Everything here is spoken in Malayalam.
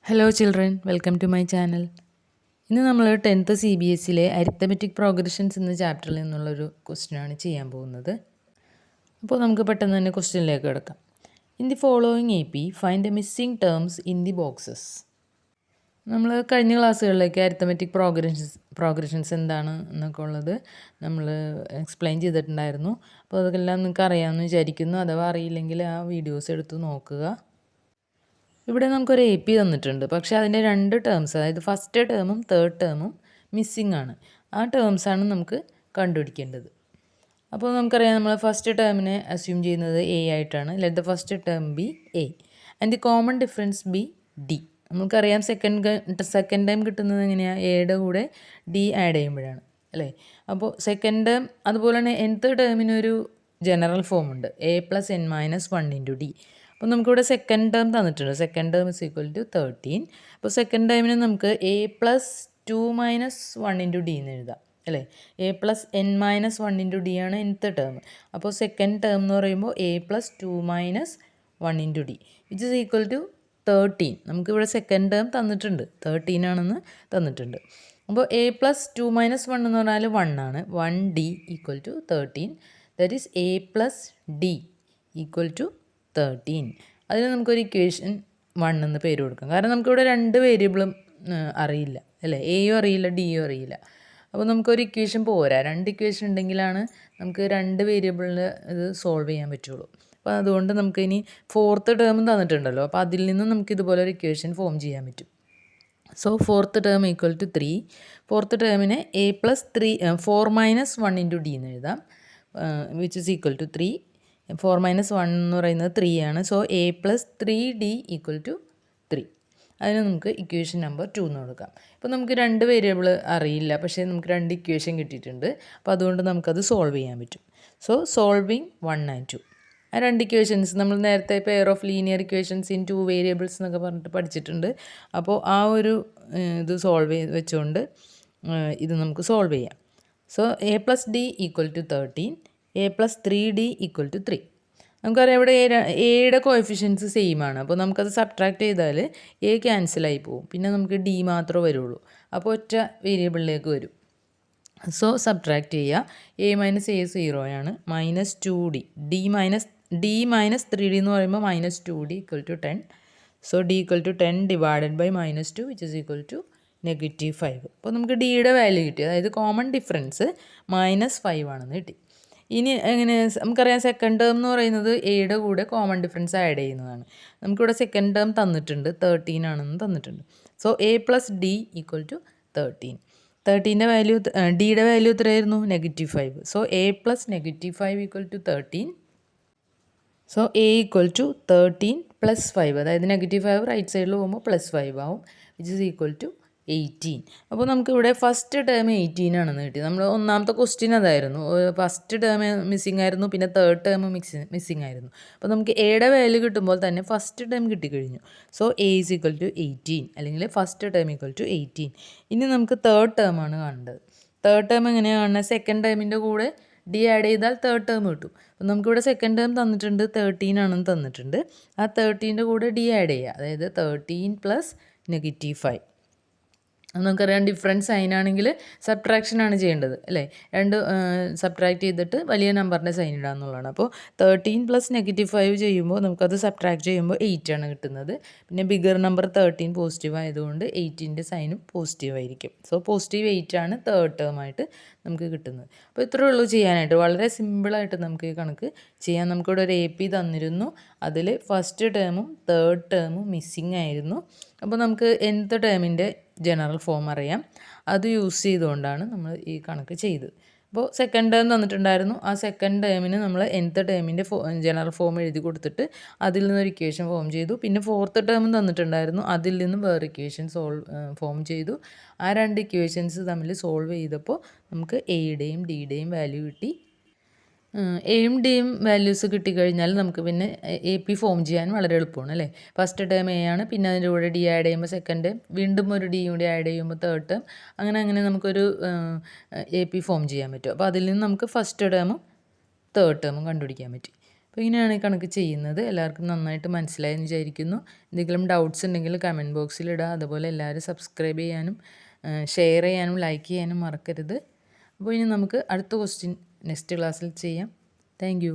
Hello children, welcome to my channel. ഇന്ന് നമ്മൾ 10th CBSEയിലെ അരിത്തമെറ്റിക് പ്രോഗ്രഷൻസ് എന്ന ചാപ്റ്ററിൽ നിന്നുള്ളൊരു ക്വസ്റ്റ്യനാണ് ചെയ്യാൻ പോകുന്നത്. അപ്പോൾ നമുക്ക് പെട്ടെന്ന് തന്നെ ക്വസ്റ്റ്യനിലേക്ക് കിടക്കാം. In the following AP find the missing terms in the boxes. നമ്മൾ കഴിഞ്ഞ ക്ലാസ്സുകളിലേക്ക് അരിത്തമെറ്റിക് പ്രോഗ്രഷൻസ് എന്താണ് എന്നൊക്കെ ഉള്ളത് നമ്മൾ എക്സ്പ്ലെയിൻ ചെയ്തിട്ടുണ്ടായിരുന്നു. അപ്പോൾ അതൊക്കെല്ലാം നിങ്ങൾക്ക് അറിയാമെന്ന് വിചാരിക്കുന്നു. അഥവാ അറിയില്ലെങ്കിൽ ആ വീഡിയോസ് എടുത്ത് നോക്കുക. ഇവിടെ നമുക്കൊരു AP തന്നിട്ടുണ്ട്, പക്ഷേ അതിൻ്റെ രണ്ട് ടേംസ്, അതായത് ഫസ്റ്റ് ടേമും തേർഡ് ടേമും മിസ്സിംഗ് ആണ്. ആ ടേംസാണ് നമുക്ക് കണ്ടുപിടിക്കേണ്ടത്. അപ്പോൾ നമുക്കറിയാം, നമ്മൾ ഫസ്റ്റ് ടേമിനെ അസ്യൂം ചെയ്യുന്നത് A ആയിട്ടാണ്. Let the first term B A and the common difference B D. നമുക്കറിയാം സെക്കൻഡ് ടൈം കിട്ടുന്നത് എങ്ങനെയാണ്? എയുടെ കൂടെ D ആഡ് ചെയ്യുമ്പോഴാണ്, അല്ലേ? അപ്പോൾ സെക്കൻഡ് ടേം, അതുപോലെ തന്നെ nth ടേമിനൊരു ജനറൽ ഫോം ഉണ്ട്, A+n-1 × D. അപ്പോൾ നമുക്കിവിടെ സെക്കൻഡ് ടേം തന്നിട്ടുണ്ട്. Second term is equal to 13. അപ്പോൾ സെക്കൻഡ് ടേമിന് നമുക്ക് A+2-1 × D എന്ന് എഴുതാം, അല്ലേ? A+n-1 × D ആണ് nth ടേം. അപ്പോൾ സെക്കൻഡ് ടേം എന്ന് പറയുമ്പോൾ A+2-1 × D which is equal to 13. നമുക്കിവിടെ സെക്കൻഡ് ടേം തന്നിട്ടുണ്ട്, 13 ആണെന്ന് തന്നിട്ടുണ്ട്. അപ്പോൾ A+2-1 എന്ന് പറഞ്ഞാൽ 1 ആണ്. 1D equal to 13. That is A+D equal to 13. അതിന് നമുക്കൊരു ഇക്വേഷൻ 1 എന്ന് പേര് കൊടുക്കാം. കാരണം നമുക്കിവിടെ രണ്ട് വേരിയബിളും അറിയില്ല, അല്ലേ? എയും അറിയില്ല, ഡിയും അറിയില്ല. അപ്പോൾ നമുക്കൊരു ഇക്വേഷൻ പോരാ. രണ്ട് ഇക്വേഷൻ ഉണ്ടെങ്കിലാണ് നമുക്ക് രണ്ട് വേരിയബിളിന് ഇത് സോൾവ് ചെയ്യാൻ പറ്റുള്ളൂ. അപ്പോൾ അതുകൊണ്ട് നമുക്ക് ഇനി ഫോർത്ത് ടേം തന്നിട്ടുണ്ടല്ലോ, അപ്പോൾ അതിൽ നിന്ന് നമുക്ക് ഇതുപോലെ ഒരു ഇക്വേഷൻ ഫോം ചെയ്യാൻ പറ്റും. So fourth term equal to 3. Fourth ടേമിനെ A+4-1 × D എന്ന് എഴുതാം, വിച്ച് ഇസ് ഈക്വൽ ടു 3. 4-1 എന്ന് പറയുന്നത് 3 ആണ്. So A+3D equal to 3. അതിന് നമുക്ക് ഇക്വേഷൻ നമ്പർ 2 എന്ന് കൊടുക്കാം. ഇപ്പോൾ നമുക്ക് രണ്ട് വേരിയബിൾ അറിയില്ല, പക്ഷേ നമുക്ക് രണ്ട് ഇക്വേഷൻ കിട്ടിയിട്ടുണ്ട്. അപ്പോൾ അതുകൊണ്ട് നമുക്കത് സോൾവ് ചെയ്യാൻ പറ്റും. So solving 1 and 2. ആ രണ്ട് ഇക്വേഷൻസ് നമ്മൾ നേരത്തെ pair of linear equations in 2 variables എന്നൊക്കെ പറഞ്ഞിട്ട് പഠിച്ചിട്ടുണ്ട്. അപ്പോൾ ആ ഒരു ഇത് സോൾവ് വെച്ചുകൊണ്ട് ഇത് നമുക്ക് സോൾവ് ചെയ്യാം. So A+D equal to 13. A+3D equal to 3. നമുക്കറിയാം ഇവിടെ എയുടെ കോഎഫിഷ്യൻസ് സെയിം ആണ്. അപ്പോൾ നമുക്കത് സബ്ട്രാക്ട് ചെയ്താൽ എ ക്യാൻസലായി പോകും, പിന്നെ നമുക്ക് D മാത്രമേ വരുള്ളൂ. അപ്പോൾ ഒറ്റ വേരിയബിളിലേക്ക് വരും. സോ സബ്ട്രാക്ട് ചെയ്യുക. A - A 0 ആണ്. -2D. D - 3D എന്ന് പറയുമ്പോൾ -2D equal to 10. So D equal to 10 divided by -2 which is equal to -5. അപ്പോൾ നമുക്ക് ഡിയുടെ വാല്യൂ കിട്ടി, അതായത് കോമൺ ഡിഫറൻസ് -5 ആണെന്ന് കിട്ടി. ഇനി എങ്ങനെ? നമുക്കറിയാം സെക്കൻഡ് ടേം എന്ന് പറയുന്നത് എയുടെ കൂടെ കോമൺ ഡിഫറൻസ് ആഡ് ചെയ്യുന്നതാണ്. നമുക്കിവിടെ സെക്കൻഡ് ടേം തന്നിട്ടുണ്ട്, 13 ആണെന്ന് തന്നിട്ടുണ്ട്. So A+D equal to 13. 13ൻ്റെ വാല്യൂ, ഡിയുടെ വാല്യൂ എത്രയായിരുന്നു? -5. So A+-5 equal to 13. So A equal to 13 + 5, അതായത് -5 റൈറ്റ് സൈഡിൽ പോകുമ്പോൾ +5 ആവും, വിച്ച് ഇസ് ഈക്വൽ ടു 18. അപ്പോൾ നമുക്കിവിടെ ഫസ്റ്റ് ടേം 18 ആണെന്ന് കിട്ടി. നമ്മൾ ഒന്നാമത്തെ ക്വസ്റ്റ്യൻ അതായിരുന്നു. ഫസ്റ്റ് ടേം മിസ്സിംഗ് ആയിരുന്നു, പിന്നെ തേർഡ് ടേം മിസ്സിംഗ് ആയിരുന്നു. അപ്പോൾ നമുക്ക് എയുടെ വാല്യൂ കിട്ടുമ്പോൾ തന്നെ ഫസ്റ്റ് ടേം കിട്ടിക്കഴിഞ്ഞു. So A is equal to 18, അല്ലെങ്കിൽ ഫസ്റ്റ് ടേം ഈക്വൽ ടു 18. ഇനി നമുക്ക് തേർഡ് ടേം ആണ് കാണേണ്ടത്. തേർഡ് ടേം എങ്ങനെയാണ് കാണുന്നത്? സെക്കൻഡ് ടേമിൻ്റെ കൂടെ D ആഡ് ചെയ്താൽ തേർഡ് ടേം കിട്ടും. അപ്പോൾ നമുക്കിവിടെ സെക്കൻഡ് ടേം തന്നിട്ടുണ്ട്, 13 ആണെന്ന് തന്നിട്ടുണ്ട്. ആ 13ൻ്റെ കൂടെ D ആഡ് ചെയ്യുക, അതായത് 13 + -5. നമുക്കറിയാം ഡിഫറൻസ് സൈൻ ആണെങ്കിൽ സബ്ട്രാക്ഷൻ ആണ് ചെയ്യേണ്ടത്, അല്ലേ? രണ്ട് സബ്ട്രാക്ട് ചെയ്തിട്ട് വലിയ നമ്പറിൻ്റെ സൈൻ ഇടുക എന്നുള്ളതാണ്. അപ്പോൾ 13 + -5 ചെയ്യുമ്പോൾ നമുക്കത് സബ്ട്രാക്ട് ചെയ്യുമ്പോൾ 8 ആണ് കിട്ടുന്നത്. പിന്നെ ബിഗർ നമ്പർ 13 പോസിറ്റീവ് ആയതുകൊണ്ട് 8ൻ്റെ സൈനും പോസിറ്റീവ് ആയിരിക്കും. സോ പോസിറ്റീവ് 8 ആണ് തേർഡ് ടേം ആയിട്ട് നമുക്ക് കിട്ടുന്നത്. അപ്പോൾ ഇത്രയേ ഉള്ളൂ ചെയ്യാനായിട്ട്. വളരെ സിമ്പിളായിട്ട് നമുക്ക് ഈ കണക്ക് ചെയ്യാം. നമുക്കിവിടെ ഒരു AP തന്നിരുന്നു, അതിൽ ഫസ്റ്റ് ടേമും തേർഡ് ടേമും മിസ്സിംഗ് ആയിരുന്നു. അപ്പോൾ നമുക്ക് nth ടേമിൻ്റെ ജനറൽ ഫോം അറിയാം, അത് യൂസ് ചെയ്തുകൊണ്ടാണ് നമ്മൾ ഈ കണക്ക് ചെയ്തത്. അപ്പോൾ സെക്കൻഡ് ടേം തന്നിട്ടുണ്ടായിരുന്നു, ആ സെക്കൻഡ് ടേമിന് നമ്മൾ nth ടേമിൻ്റെ ജനറൽ ഫോം എഴുതി കൊടുത്തിട്ട് അതിൽ നിന്നൊരു ഇക്വേഷൻ ഫോം ചെയ്തു. പിന്നെ ഫോർത്ത് ടേം തന്നിട്ടുണ്ടായിരുന്നു, അതിൽ നിന്നും വേറെ ഇക്വേഷൻ ഫോം ചെയ്തു. ആ രണ്ട് ഇക്വേഷൻസ് തമ്മിൽ സോൾവ് ചെയ്തപ്പോൾ നമുക്ക് എയുടെയും ഡിയുടെയും വാല്യൂ കിട്ടി. എയും ഡിയും വാല്യൂസ് കിട്ടിക്കഴിഞ്ഞാൽ നമുക്ക് പിന്നെ AP ഫോം ചെയ്യാൻ വളരെ എളുപ്പമാണ്, അല്ലേ? ഫസ്റ്റ് ടേം A ആണ്, പിന്നെ അതിൻ്റെ കൂടെ D ആഡ് ചെയ്യുമ്പോൾ സെക്കൻഡ് ടേം, വീണ്ടും ഒരു D കൂടി ആഡ് ചെയ്യുമ്പോൾ തേർഡ് ടേം, അങ്ങനെ നമുക്കൊരു AP ഫോം ചെയ്യാൻ പറ്റും. അപ്പോൾ അതിൽ നിന്ന് നമുക്ക് ഫസ്റ്റ് ടേമും തേർഡ് ടേമും കണ്ടുപിടിക്കാൻ പറ്റി. അപ്പോൾ ഇങ്ങനെയാണ് ഈ കണക്ക് ചെയ്യുന്നത്. എല്ലാവർക്കും നന്നായിട്ട് മനസ്സിലായെന്ന് വിചാരിക്കുന്നു. എന്തെങ്കിലും ഡൗട്ട്സ് ഉണ്ടെങ്കിൽ കമൻറ്റ് ബോക്സിൽ ഇടുക. അതുപോലെ എല്ലാവരും സബ്സ്ക്രൈബ് ചെയ്യാനും ഷെയർ ചെയ്യാനും ലൈക്ക് ചെയ്യാനും മറക്കരുത്. അപ്പോൾ ഇനി നമുക്ക് അടുത്ത ക്വസ്റ്റ്യൻ നെക്സ്റ്റ് ക്ലാസ്സിൽ ചെയ്യാം. താങ്ക്